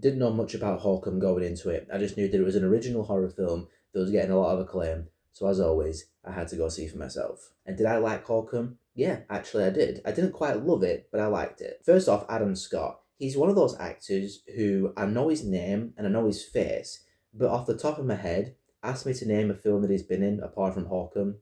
Didn't know much about Hokum going into it. I just knew that it was an original horror film that was getting a lot of acclaim. So as always, I had to go see for myself. And did I like Hokum? Yeah, actually I did. I didn't quite love it, but I liked it. First off, Adam Scott. He's one of those actors who I know his name and I know his face, but off the top of my head, ask me to name a film that he's been in apart from Hokum,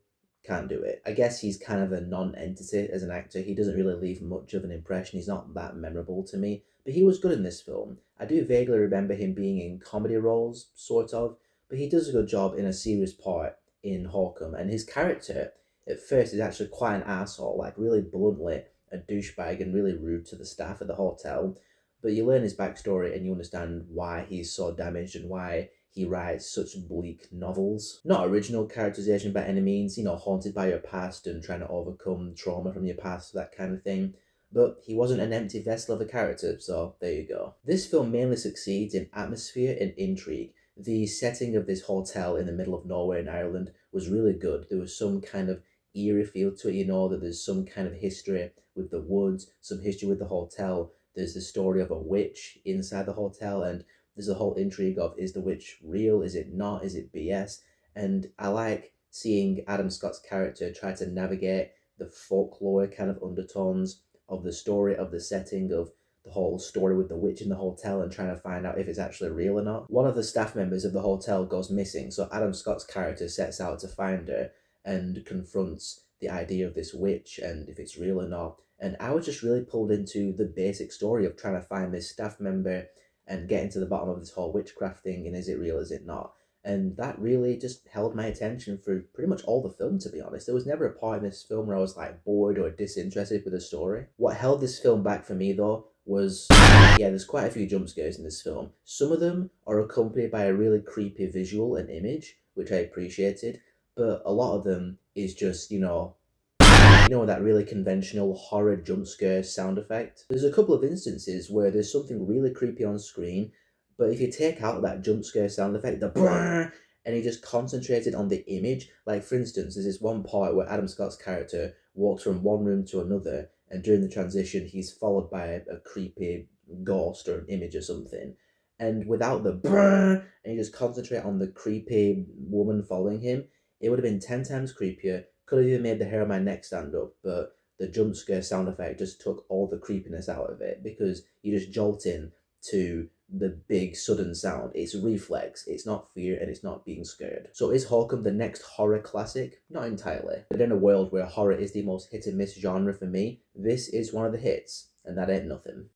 can't do it. I guess he's kind of a non-entity as an actor. He doesn't really leave much of an impression. He's not that memorable to me, but he was good in this film. I do vaguely remember him being in comedy roles, sort of, but he does a good job in a serious part in Hokum. And his character, at first, is actually quite an asshole, like really bluntly a douchebag and really rude to the staff at the hotel. But you learn his backstory and you understand why he's so damaged and why he writes such bleak novels. Not original characterization by any means, haunted by your past and trying to overcome trauma from your past, that kind of thing. But he wasn't an empty vessel of a character, so there you go. This film mainly succeeds in atmosphere and intrigue. The setting of this hotel in the middle of nowhere in Ireland was really good. There was some kind of eerie feel to it, that there's some kind of history with the woods, some history with the hotel. There's the story of a witch inside the hotel, and there's a whole intrigue of, is the witch real? Is it not? Is it BS? And I like seeing Adam Scott's character try to navigate the folklore kind of undertones of the story, of the setting, of the whole story with the witch in the hotel and trying to find out if it's actually real or not. One of the staff members of the hotel goes missing, so Adam Scott's character sets out to find her and confronts the idea of this witch and if it's real or not. And I was just really pulled into the basic story of trying to find this staff member and getting to the bottom of this whole witchcraft thing and is it real, is it not? And that really just held my attention for pretty much all the film, to be honest. There was never a part in this film where I was like bored or disinterested with the story. What held this film back for me though was, yeah, there's quite a few jump scares in this film. Some of them are accompanied by a really creepy visual and image, which I appreciated, but a lot of them is just, that really conventional horror jump scare sound effect. There's a couple of instances where there's something really creepy on screen, but if you take out that jump scare sound effect, the brrr, and you just concentrated on the image, like for instance, there's this one part where Adam Scott's character walks from one room to another, and during the transition, he's followed by a creepy ghost or an image or something. And without the brrr, and you just concentrate on the creepy woman following him, it would have been 10 times creepier. Could have even made the hair on my neck stand up, but the jump scare sound effect just took all the creepiness out of it because you just jolt in to the big sudden sound. It's reflex, it's not fear, and it's not being scared. So is Hokum the next horror classic? Not entirely. But in a world where horror is the most hit and miss genre for me, this is one of the hits, and that ain't nothing.